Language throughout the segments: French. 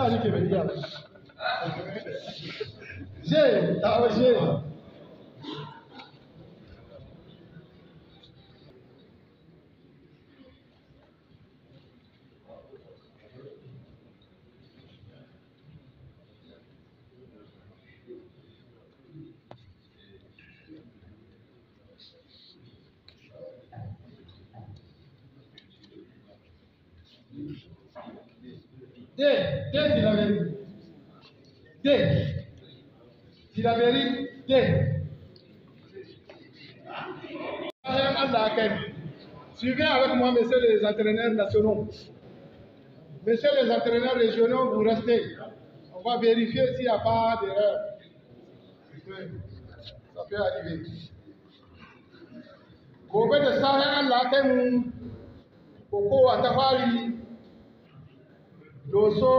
sa nake bai iya ba je ta waje Suivez avec moi, messieurs les entraîneurs nationaux. Messieurs les entraîneurs régionaux, vous restez. On va vérifier s'il n'y a pas d'erreur. Ça peut arriver. Gobe da safe Allah kai mu kokowa ta fari Doso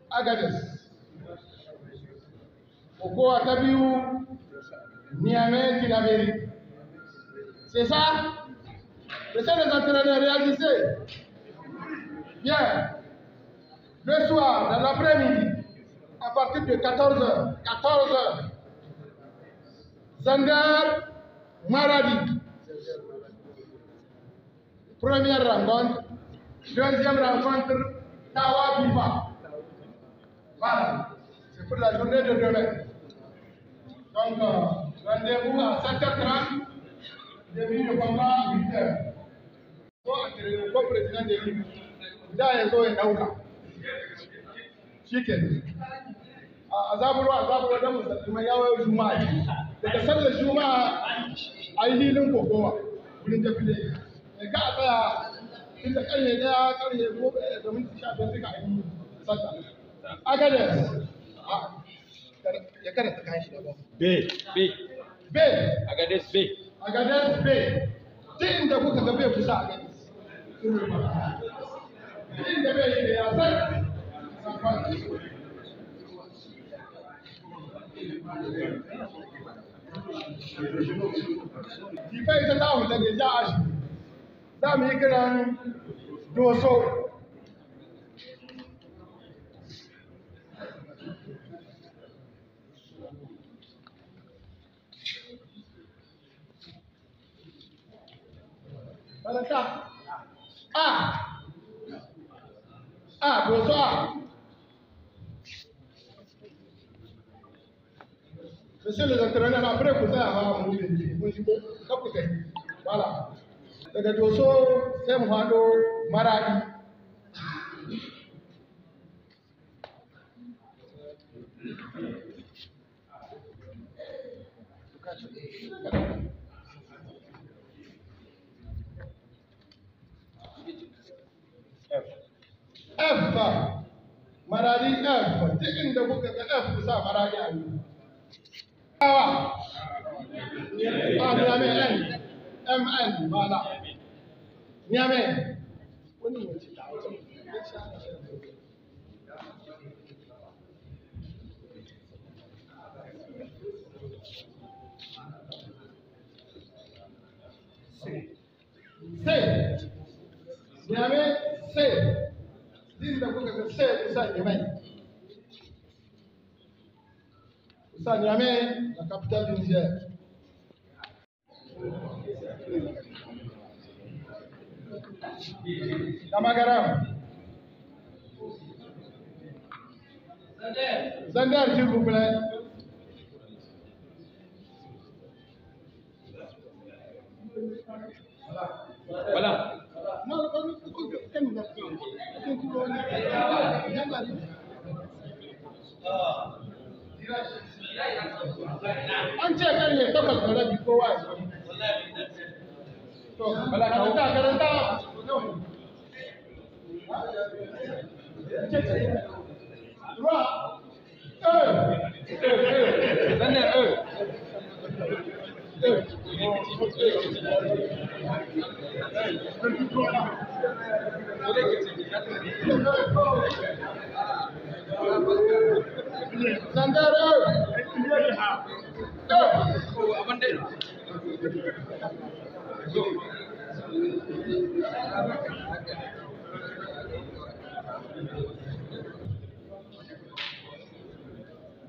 Agades. Kokowa ta biyu Niamey Tilaberi. C'est ça? Messieurs les entraîneurs, réagissez. Bien. Le soir, dans l'après-midi, à partir de 14h, Zander Maradi. Première rencontre. Deuxième rencontre, Tawa Bifa. Voilà. C'est pour la journée de demain. Donc, rendez-vous à 7h30. Début de combat, 8h. Ko président da yi da ya zo ya dauka shikenan a zaburo da musulmai yawo juma'a daga sallar juma'a ai hilin kokowa wurin tafile ga a tsaya inda karye daya karye gobe da minti 15 duka yi sallah agades ya karanta kan shi da ba b agades b duk inda kuka ga bai kusa a gani inda bai yi da ya san kifa ita ta hula da ja a shi za mu yi kiran doso Balanta. Doso A. Monsieur les entraîneurs, après vous avez voilà. Daga Doso sai mu hado Maradi. F Maradi F duk inda kuka ga F ku sa Maradi a yi. Awa Niamey N MN voilà. Niamey wani ne ci ta wajen C Niamey C din da kuka ga sai kusa Niamey. Kusa Niamey, la capitale du Niger. Damagaram. Zander, s'il vous plaît. Voilà. An ce karye takwas da rabi kowa ya zo. To, karanta. Ruwa. Zander,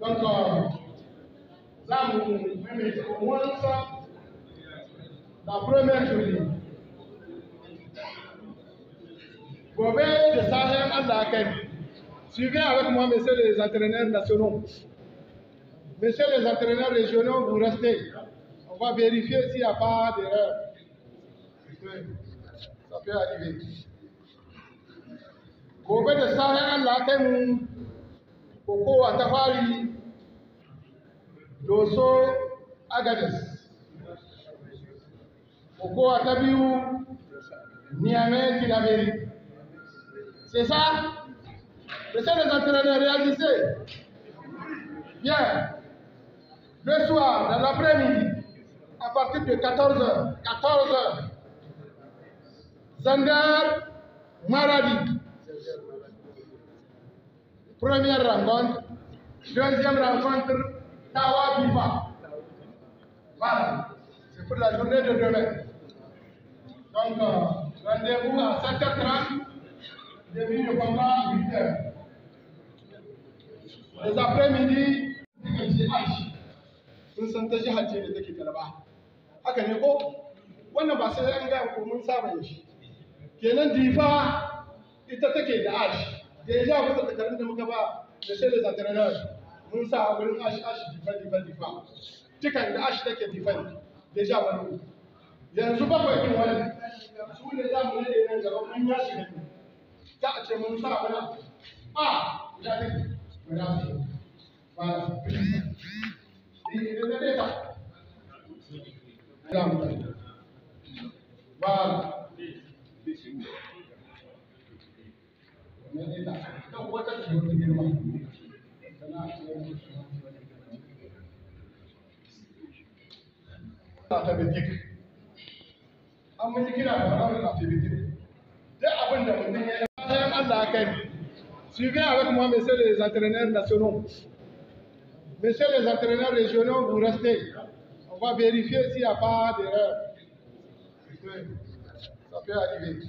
Donc, là, nous mettons au moins ça, la première journée. Gobé de Sahel à la suivez avec moi, messieurs les entraîneurs nationaux. Messieurs les entraîneurs régionaux, vous restez. On va vérifier s'il n'y a pas d'erreur. Ça peut arriver. Gobé de Sahel à la Koko Atafari, Dosso Agades. Koko Atabiou, Niamey, Tilaberi. C'est ça? Messieurs les entraîneurs, réagissez. Bien. Le soir, dans l'après-midi, à partir de 14h, Zander, Maradi. Première rencontre. Deuxième rencontre, Tawa Bifa. Voilà. C'est pour la journée de demain. Donc, rendez-vous à 7h30. Début de combat à 8h. Les après-midi, sun san ta jihar ce da take Taraba. Haka ne ko? Wannan ba sai an ga ko mun saba yin shi. Kenan Difa ita take da ash. Da ya ja masa takarun da muka ba da sai da entraîneur. Mun sa wurin ash Difa. Tikan da ash take Difa ne. Da ja wani. Yanzu bakwai kin wani. Su ne za mu ne nan gaba mun ya shiga. Za a ce mun sa wani. Ya take. Voilà. Voilà. Suivez avec moi, messieurs les entraîneurs nationaux. Messieurs les entraîneurs régionaux, vous restez. On va vérifier s'il n'y a pas d'erreur. Ça peut arriver.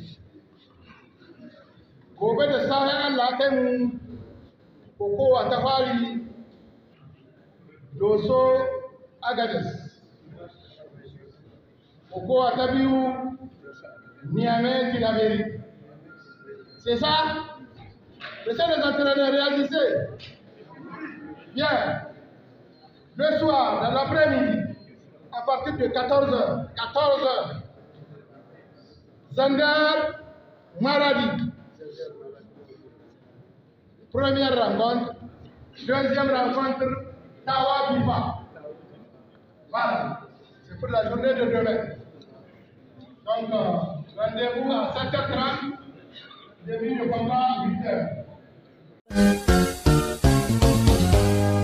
Gobé de Sahel à la Koko Atafari, Dosso Agades. Koko Atabiou, Niamey, Tilaberi. C'est ça? Messieurs les entraîneurs, réagissez. Bien. Le soir, dans l'après-midi, à partir de 14h, Zander, Maradi. Première rencontre. Deuxième rencontre, Tawa Bifa. Voilà. C'est pour la journée de demain. Donc, rendez-vous à 7h30. Début de combat à 8h.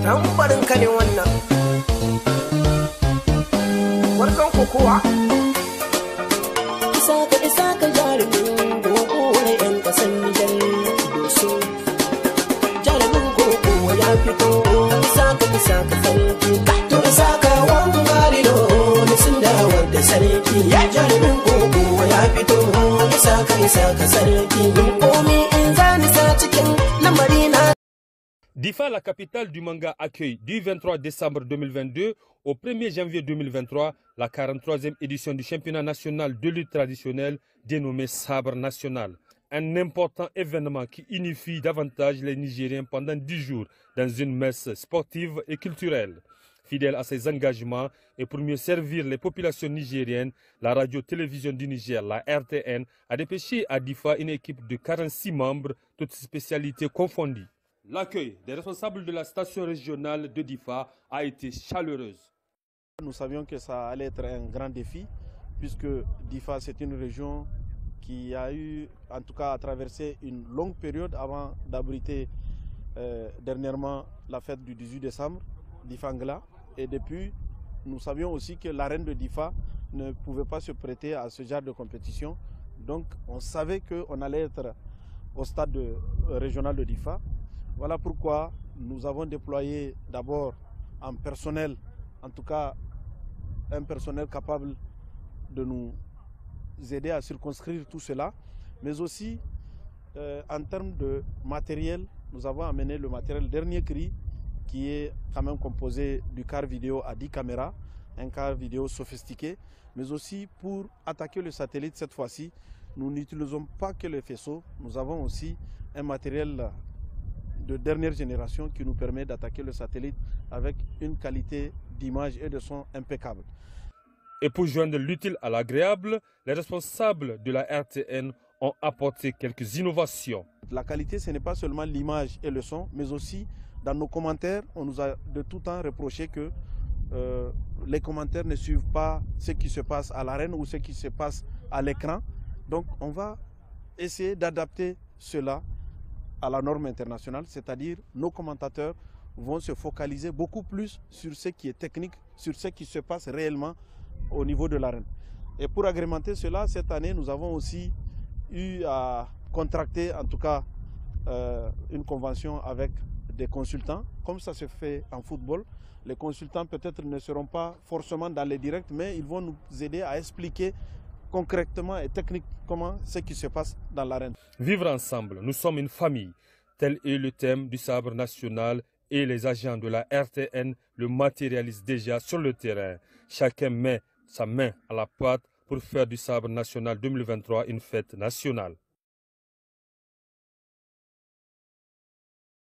Tambarin ka ne wannan warkan kokowa isa ka jarumin gogo na yan kasan Nijar doso jarumin kokowa ya fito isa ka sarki to isa ka wangari do sun dawar da sarki ya jarumin kokowa ya fito isa ka sarki komai in zani sa cikin lamari na. Difa, la capitale du manga, accueille du 23 décembre 2022 au 1er janvier 2023 la 43e édition du championnat national de lutte traditionnelle dénommé Sabre National. Un important événement qui unifie davantage les Nigériens pendant 10 jours dans une messe sportive et culturelle. Fidèle à ses engagements et pour mieux servir les populations nigériennes, la radio-télévision du Niger, la RTN, a dépêché à Difa une équipe de 46 membres, toutes spécialités confondues. L'accueil des responsables de la station régionale de Difa a été chaleureuse. Nous savions que ça allait être un grand défi, puisque Difa, c'est une région qui a eu, en tout cas, à traverser une longue période avant d'abriter dernièrement la fête du 18 décembre, Difangla. Et depuis, nous savions aussi que l'arène de Difa ne pouvait pas se prêter à ce genre de compétition. Donc, on savait qu'on allait être au stade régional de Difa. Voilà pourquoi nous avons déployé d'abord un personnel, en tout cas un personnel capable de nous aider à circonscrire tout cela, mais aussi en termes de matériel, nous avons amené le matériel dernier cri qui est quand même composé du quart vidéo à 10 caméras, un quart vidéo sophistiqué, mais aussi pour attaquer le satellite cette fois-ci, nous n'utilisons pas que les faisceaux, nous avons aussi un matériel de dernière génération qui nous permet d'attaquer le satellite avec une qualité d'image et de son impeccable. Et pour joindre l'utile à l'agréable, les responsables de la RTN ont apporté quelques innovations. La qualité, ce n'est pas seulement l'image et le son, mais aussi dans nos commentaires, on nous a de tout temps reproché que les commentaires ne suivent pas ce qui se passe à l'arène ou ce qui se passe à l'écran. Donc on va essayer d'adapter cela à la norme internationale, c'est-à-dire nos commentateurs vont se focaliser beaucoup plus sur ce qui est technique, sur ce qui se passe réellement au niveau de l'arène. Et pour agrémenter cela, cette année, nous avons aussi eu à contracter, en tout cas, une convention avec des consultants, comme ça se fait en football. Les consultants peut-être ne seront pas forcément dans les directs, mais ils vont nous aider à expliquer concrètement et techniquement ce qui se passe dans l'arène. Vivre ensemble, nous sommes une famille. Tel est le thème du sabre national et les agents de la RTN le matérialisent déjà sur le terrain. Chacun met sa main à la pâte pour faire du sabre national 2023 une fête nationale.